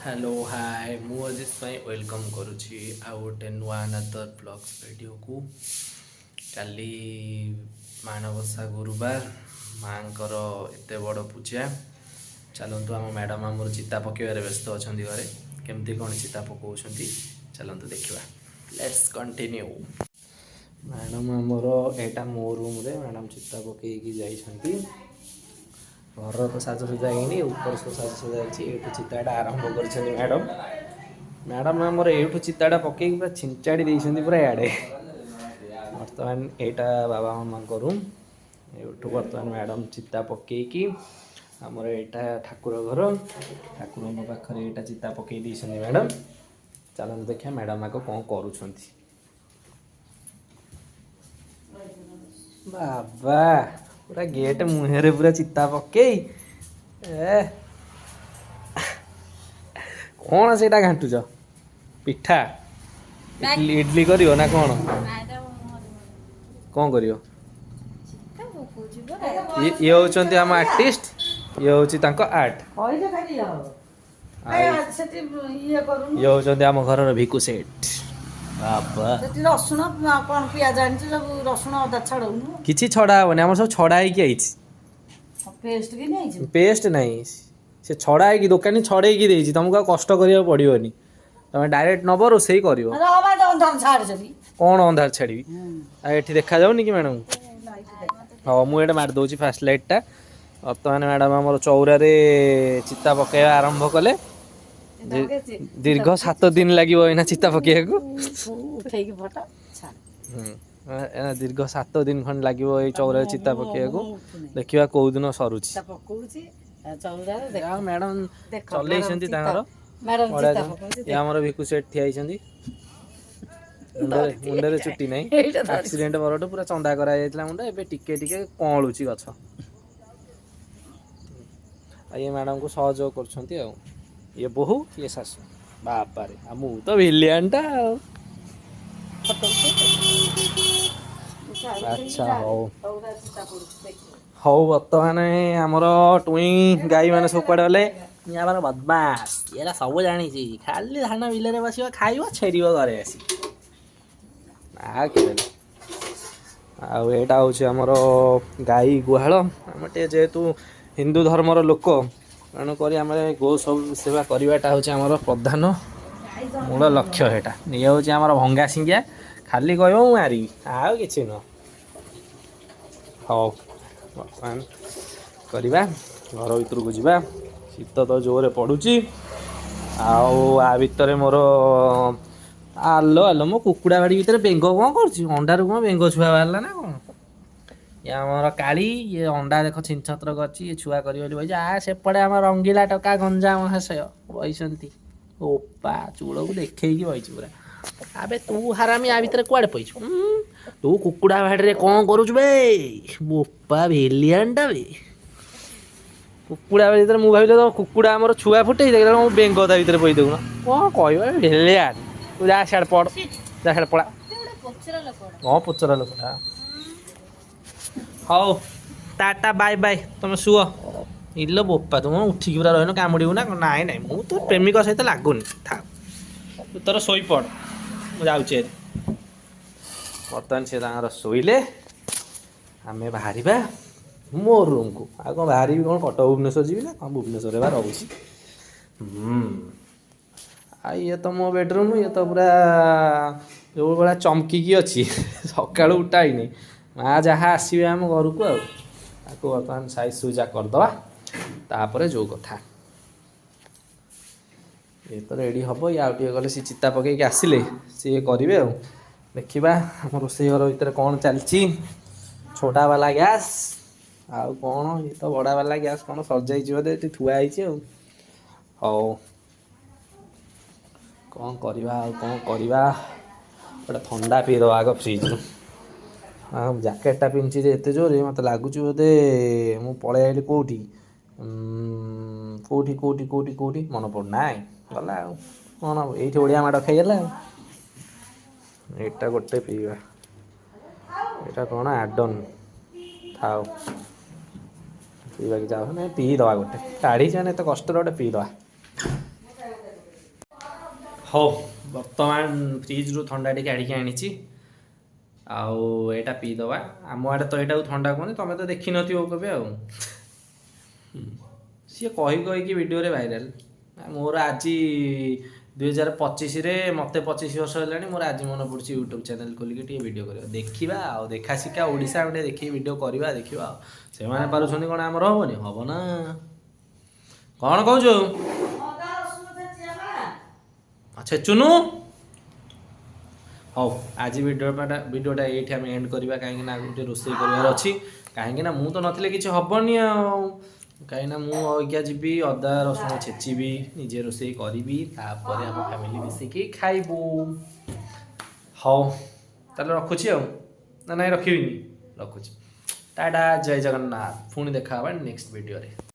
Hello hi मु अजित पाई welcome करुछि आउ गोटे नुआ अनदर ब्लॉग्स वीडियो को काली माणबसा गुरुवार माँकर एते बड़ पूजा चलतु आम मैडम आमर चिता पकड़ व्यस्त अच्छा घरे केमती कौन चिता पकाउं चलतु देखा लेट्स कंटिन्यू। मैडम आमर एटा मो रूम रे मैडम चिता पकईकी जाइछंती घर तो साजसजा है ऊपर सब साजसजा ये चिताटा आरंभ कर मैडम मैडम आमर ये चिताटा पकई पूरा छिंचाड़ी देती पूरा इे बर्तमान यहाँ बाबा मामा रूम एठू बर्तमान मैडम चिता पकईकी आमर यहाँ ठाकुर घर ठाकुर पाखे यहाँ चिता पकई देती मैडम चलते देखा मैडम आग कौन कर बाबा पूरा गेट मुहर पूरा चिता पकई ए कौन से घाटुच पिठा इडली करियो ना कौन कौन करियो ये होचंती हम आर्टिस्ट ये होची तांको आर्ट ये होचंती हम घर भिकु सेठ बाबा रसुण कौन पियाज आनी सब रसुण अदा छाड़ू किसी छड़ा हेनी आम सब छड़ा ही पेस्ट कि नहीं पेस्ट नहीं से छड़ा है दुकानी छड़ेकी देती तुमको कष्ट करा पड़ोनी तुम डायरेक्ट नब रोसे कर कौन अंधार छाड़ी ये देखा जाऊनी कि मैडम हाँ मुझे मारिदे फास्ट लाइटा बर्तमान मैडम आम चौरार चिता पकड़ा आरंभ कले दीर्घ 7 दिन लगे चिता पकड़ा दीर्घ 7 दिन खंड लगे चौरार चिता पकड़ा देखा कौ दिन सरुची मैडम चल आमर भिकु सेठ ठिया मुंडे चुट्टी ना एक्सीडेंट पर पूरा चंदा कर मुंड ए टिके टिके कलुची गछ ये मैडम को सहयोग कर ये बोहू ये शाशु बाबा रे मु तो भिलियनटा अच्छा हौ हौ बर्तमान आमर टुई गाई मैंने सब कड़े गले आमर बदमाश ये सब जानी खाली धान बिल बस खाइब छेड़ घरे आस आईटा हूँ आमर गाई गुहाल आम जेहेतु हिंदू धर्मर लोक तेणुक आम गो सब सेवा करवाटा हूँ आमर प्रधान मूल लक्ष्य है ये हूँ आमर भंगा सिंगिया खाली कह मारि आउ कि नुह हाँ बर्तमान करवा घर भर को जा शीत तो जोरे पड़ुची आ भितर मोर आलो आलो मो कुकुड़ा बाड़ी भितर बेंग कौन कर कौन बेंग छुआ बाहर ना कौन ये आमर काली ये अंडा देख छिनछत्र कर छुआ कर आ सेपटे आम रंगीला टका गंजा महाशय बही ओपा चूड़ को देखे बही पूरा अबे तू हरामी आ भितर कुआड़े पैछु तू कुकुड़ा बाड़ी कौन करुच बे बोपा भेलियानटा बे कुकुड़ा बाड़ी मुझे भाविल तो कुकुड़ा आमर छुआ फुटे देखा बेंग ता भितर पई देना कौन कह भेलियान तू जा सियाड़ पड़ जा सियाड़ पड़ा हाँ पुचरा लोकटा हौ टाटा बाय बाय तुम शुआ इलो बोपा तुम उठिक पूरा रही कामुड़ू ना नाई ना मु तो प्रेमिक सहित लगुनि था तू तोर शोपड़ मुझे बर्तमान से शोले आम बाहर मो रूम को आ कौन बाहर कौन कटक भुवनेश्वर जी ना कौन भुवनेश्वर बा रोची ये तो मो बेडरूम ये तो पूरा जो भाया चमकिकी अच्छी सका उठाईनी माँ जहाँ आसवे आम घर को आपको बर्तमान साइज सुजा करदे तापर जो कथा ये तो रेडी हम ये आउटे गले सी चिता पकईक आसिले सी करेंगे देखा आम रोसे घर भितर कौन चलती छोटा वाला गैस आउ कौन ये तो बड़ा वाला गैस कौन सरजाई बोधे थुआई हौ कौन करवा कौन करवा गोटे ठंडा पीद आग फ्रिज जैकेटा पिंधि एत जोरे मत लगुच बोधे मु पलि आइली कौटी कौटी कौटी कौटी कौटी मन पड़ना गला कौन ये ओडिया माड़ खाईगला यहाँ गोटे पीवा यहाँ कौन आडन था पीवा जाओ ना पीदे गोटे काढ़ी तो कष्ट गोटे पीदे ହଉ ବର୍ତ୍ତମାନ ଫ୍ରିଜ୍ରୁ ଥଣ୍ଡାଟେ କାଢ଼ିକି ଆଣିଛି ଆଉ ଏଇଟା ପିଇଦେବା। ଆମ ଆଡ଼େ ତ ଏଇଟାକୁ ଥଣ୍ଡା କୁହନ୍ତି, ତମେ ତ ଦେଖିନଥିବ କେବେ ଆଉ। ସିଏ କହିକି ଭିଡ଼ିଓରେ ଭାଇରାଲ୍। ମୋର ଆଜି 2025ରେ ମୋତେ 25 ବର୍ଷ ହେଲାଣି, ମୋର ଆଜି ମନେ ପଡ଼ୁଛି ୟୁଟ୍ୟୁବ୍ ଚ୍ୟାନେଲ୍ ଖୋଲିକି ଟିକେ ଭିଡ଼ିଓ କରିବା। ଦେଖିବା ଆଉ, ଦେଖା ଶିଖା ଓଡ଼ିଶା ଗୋଟେ ଦେଖିକି ଭିଡ଼ିଓ କରିବା, ଦେଖିବା ଆଉ। ସେମାନେ ପାରୁଛନ୍ତି କ'ଣ ଆମର ହବନି? ହବ ନା। କ'ଣ କହୁଛୁ? ଛେଚୁନୁ। ହଉ ଆଜି ଭିଡ଼ିଓଟା ଏଇଠି ଆମେ ଏଣ୍ଡ କରିବା, କାହିଁକିନା ଆଗକୁ ଟିକେ ରୋଷେଇ କରିବାର ଅଛି। କାହିଁକିନା ମୁଁ ତ ନଥିଲେ କିଛି ହବନି ଆଉ। କାହିଁକିନା ମୁଁ ଅଇକା ଯିବି ଅଦା ରସୁଣ ଛେଚିବି, ନିଜେ ରୋଷେଇ କରିବି, ତାପରେ ଆମ ଫ୍ୟାମିଲି ମିଶିକି ଖାଇବୁ। ହଉ ତାହେଲେ ରଖୁଛି ଆଉ, ନା ନାଇଁ ରଖିବିନି, ରଖୁଛି। ଟାଟା, ଜୟ ଜଗନ୍ନାଥ। ପୁଣି ଦେଖା ହେବା ନେକ୍ସଟ ଭିଡ଼ିଓରେ।